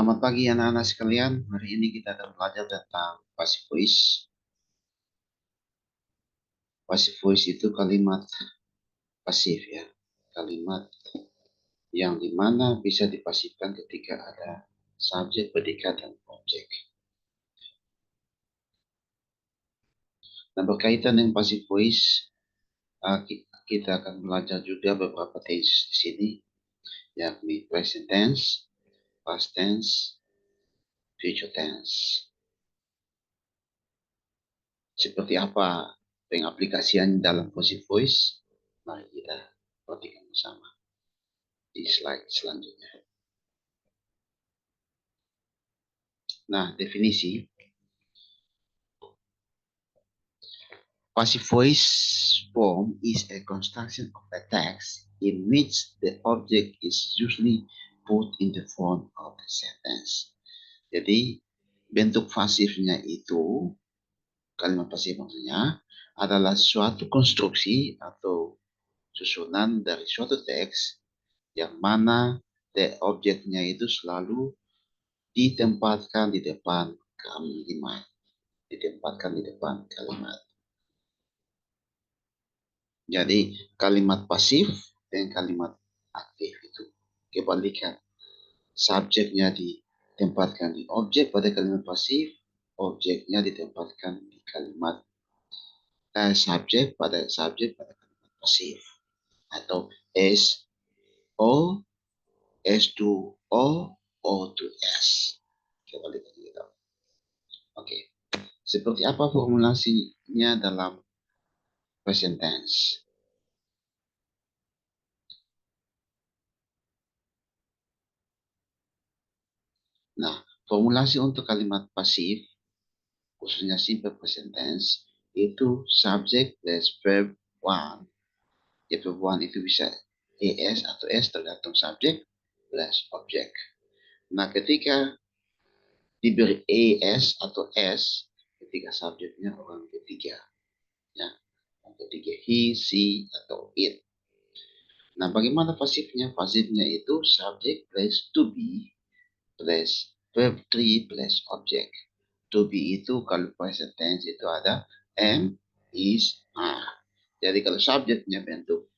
Selamat pagi anak-anak sekalian. Hari ini kita akan belajar tentang passive voice. Passive voice itu kalimat pasif ya. Kalimat yang dimana bisa dipasifkan ketika ada subjek, predikat, dan objek. Nah, berkaitan dengan passive voice, kita akan belajar juga beberapa tense di sini, yakni present tense, past tense, future tense. Seperti apa pengaplikasian dalam passive voice? Mari kita perhatikan bersama di slide selanjutnya. Nah, definisi passive voice form is a construction of a text in which the object is usually put in the form of a sentence. Jadi, bentuk pasifnya itu, kalimat pasif maksudnya, adalah suatu konstruksi atau susunan dari suatu teks yang mana objeknya itu selalu ditempatkan di depan kalimat. Ditempatkan di depan kalimat. Jadi kalimat pasif dan kalimat aktif itu kebalikan. Subjeknya ditempatkan di objek pada kalimat pasif, objeknya ditempatkan di kalimat subjek pada kalimat pasif. Atau S, O, S to O, O to S. Kebalikan gitu. Oke. Seperti apa formulasinya dalam present tense? Nah, formulasi untuk kalimat pasif, khususnya simple present tense, itu subject plus verb one. Ya, verb one itu bisa ES atau S tergantung subject plus object. Nah, ketika diberi ES atau S, ketika subjeknya orang ketiga. Ya, orang ketiga he, she, atau it. Nah, bagaimana pasifnya? Pasifnya itu subject plus to be plus verb 3 plus object. To be itu kalau present tense itu ada am, is, are. Jadi kalau subjeknya bentuk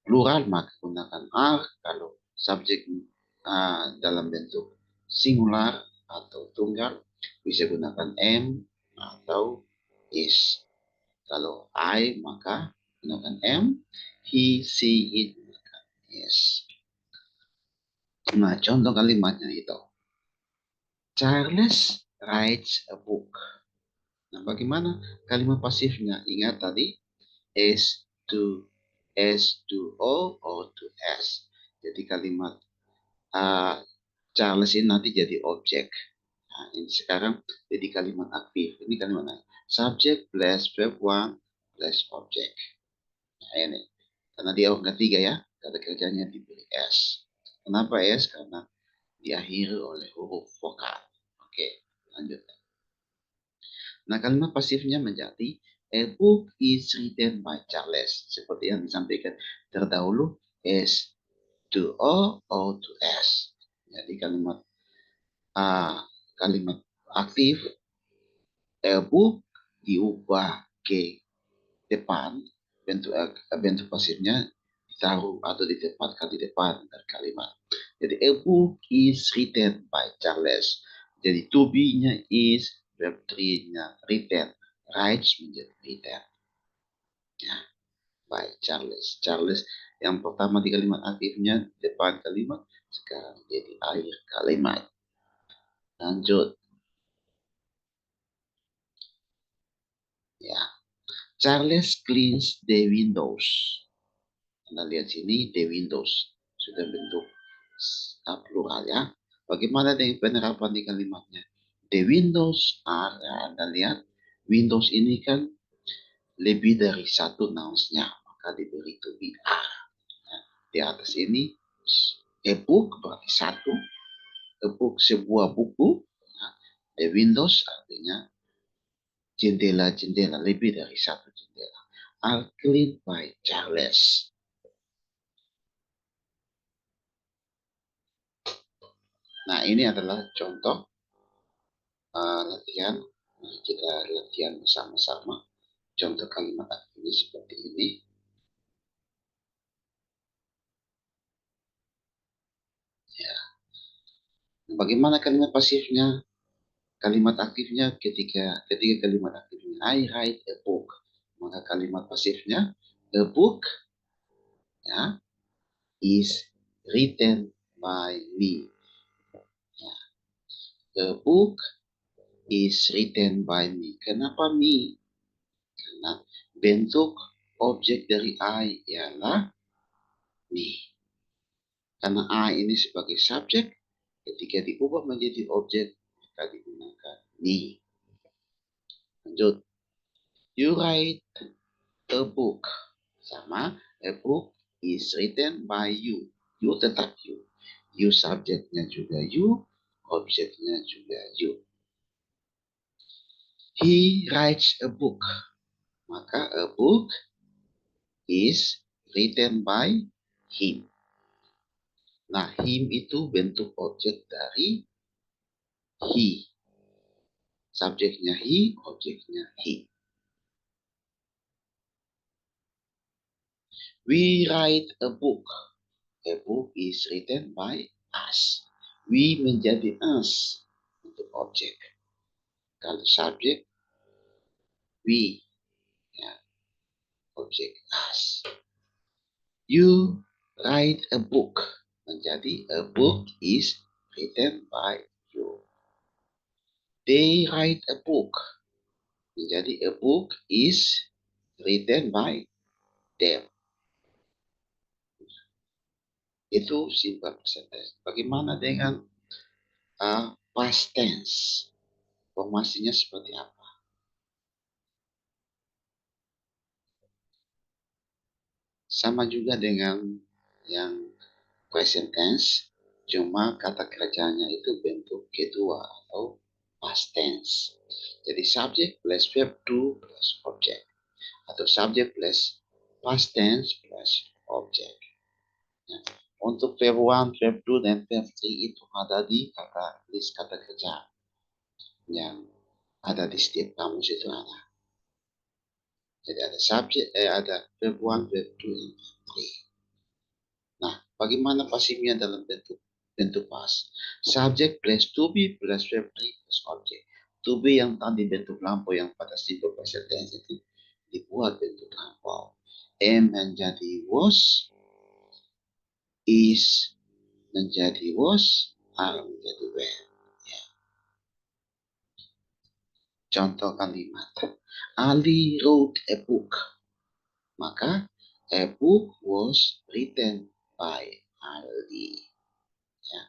plural maka gunakan are. Kalau subjek dalam bentuk singular atau tunggal bisa gunakan am atau is. Kalau I maka gunakan am, he, she, it gunakan is. Nah, contoh kalimatnya itu. Charles writes a book. Nah, bagaimana kalimat pasifnya? Ingat tadi S to O to S. Jadi kalimat Charles ini nanti jadi objek. Nah, ini sekarang jadi kalimat aktif. Ini kalimat subject plus verb one plus object. Nah, ini karena dia orang ketiga ya, kata kerjanya diberi S. Kenapa S? Karena diakhiri oleh huruf vokal. Oke, lanjut. Nah, kalimat pasifnya menjadi a book is written by Charles. Seperti yang disampaikan terdahulu, S to O to S. Jadi kalimat aktif, a book diubah ke depan, bentuk pasifnya ditaruh atau ditempatkan di depan dari kalimat. Jadi a book is written by Charles. Jadi to be-nya is, verb 3-nya written, writes menjadi written. Ya, by Charles. Charles yang pertama di kalimat aktifnya depan kalimat, sekarang jadi akhir kalimat. Lanjut. Ya, Charles cleans the windows. Anda lihat sini the windows sudah bentuk plural ya. Bagaimana dengan penerapan di kalimatnya? The windows are, Anda lihat, windows ini kan lebih dari satu nouns-nya, maka diberi to be are. Di atas ini, a book berarti satu, a book sebuah buku, the windows artinya jendela-jendela, lebih dari satu jendela. Are cleaned by Charles. Nah, ini adalah contoh latihan. Mari kita latihan bersama-sama. Contoh kalimat aktifnya seperti ini. Ya. Bagaimana kalimat pasifnya? Kalimat aktifnya ketika kalimat aktifnya I write a book, maka kalimat pasifnya a book, ya, is written by me. Ya. A book is written by me. Kenapa me? Karena bentuk objek dari I ialah me. Karena I ini sebagai subjek, ketika diubah menjadi objek, maka digunakan me. Lanjut. You write a book. Sama, a book is written by you. You tetap you. You subjeknya juga you, objeknya juga you. He writes a book. Maka a book is written by him. Nah, him itu bentuk objek dari he. Subjeknya he, objeknya he. We write a book. A book is written by us. We menjadi us untuk objek. Kalau subjek, we, ya, objek us. You write a book. Menjadi a book is written by you. They write a book. Menjadi a book is written by them. Itu simple present tense. Bagaimana dengan past tense? Formasinya seperti apa? Sama juga dengan yang present tense, cuma kata kerjanya itu bentuk kedua atau past tense. Jadi subject plus verb to plus object, atau subject plus past tense plus object. Ya. Untuk verb 1, verb 2, dan verb 3 itu ada di list kata kerja yang ada di setiap kamus itu ada. Jadi ada subject, ada verb 1, verb 2, dan verb 3. Nah, bagaimana pasifnya dalam bentuk past? Subject plus to be plus verb 3 plus object. To be yang tadi bentuk lampau yang pada simple present tense itu dibuat bentuk lampau. Am menjadi was, is menjadi was, are menjadi were. Ya. Contoh kalimat. Ali wrote a book. Maka a book was written by Ali. Ya.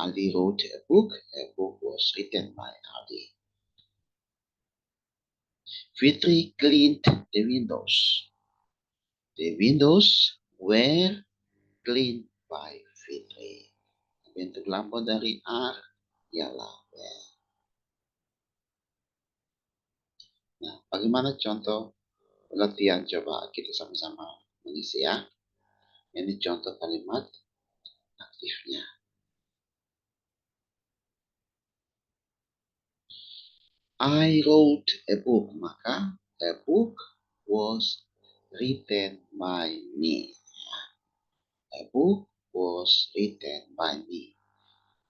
Ali wrote a book. A book was written by Ali. Fitri cleaned the windows. The windows were cleaned by Fitri. Bentuk lampau dari are ialah were. Nah, bagaimana contoh latihan? Coba kita sama-sama mengisi ya. Ini contoh kalimat aktifnya. I wrote a book, maka a book was written by me. A book was written by me.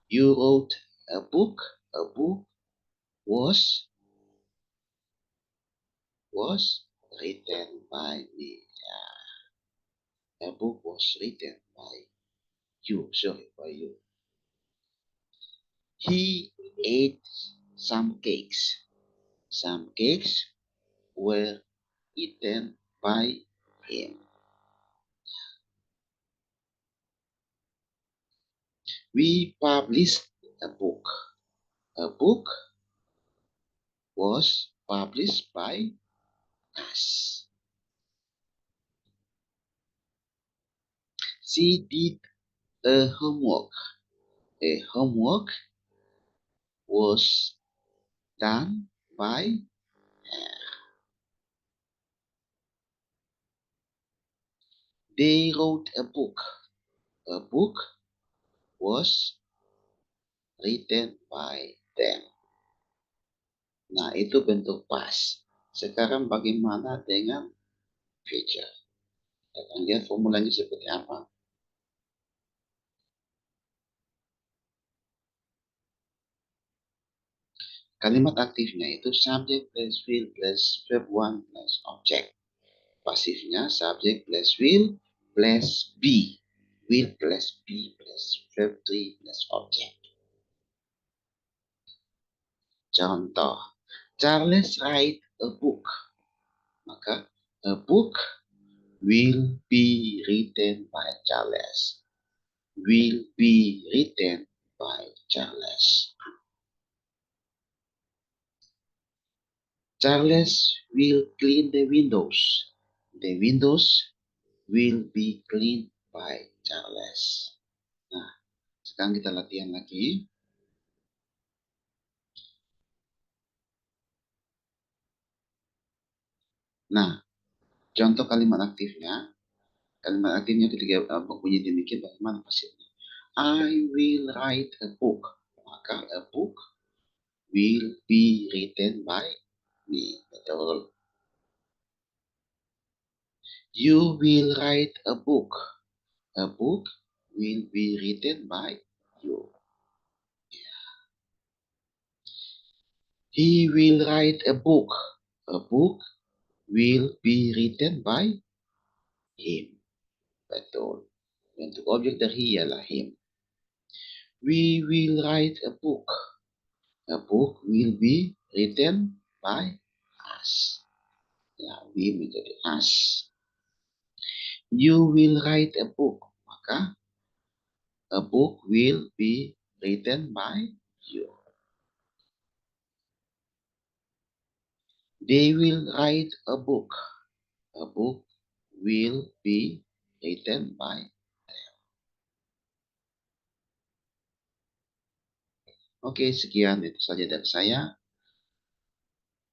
You wrote a book was written by me. A book was written by you. He ate some cakes. Some cakes were eaten by him. We published a book. A book was published by us. She did a homework. A homework was done by her. They wrote a book. A book was written by them. Nah, itu bentuk past. Sekarang bagaimana dengan future? Kita lihat formulanya seperti apa. Kalimat aktifnya itu subject plus will plus verb one plus object. Pasifnya subject plus plus be. Will plus be plus verb three plus object. Contoh, Charles write a book. Maka a book will be written by Charles. Will be written by Charles. Charles will clean the windows. The windows will be cleaned by Charles. Nah, sekarang kita latihan lagi. Nah, contoh kalimat aktifnya. Kalimat aktifnya ketika bunyi demikian, bagaimana pasifnya? I will write a book. Maka a book will be written by me. Betul. You will write a book. A book will be written by you. He will write a book. A book will be written by him. Betul. Bentuk objek dari ialah him. We will write a book. A book will be written by us. Ya, we menjadi us. You will write a book. Maka a book will be written by you. They will write a book. A book will be written by them. Oke, sekian itu saja dari saya.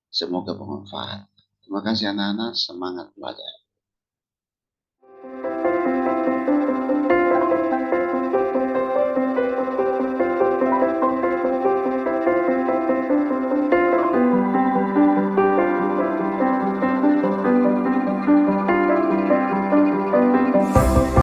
Semoga bermanfaat. Terima kasih anak-anak, semangat belajar.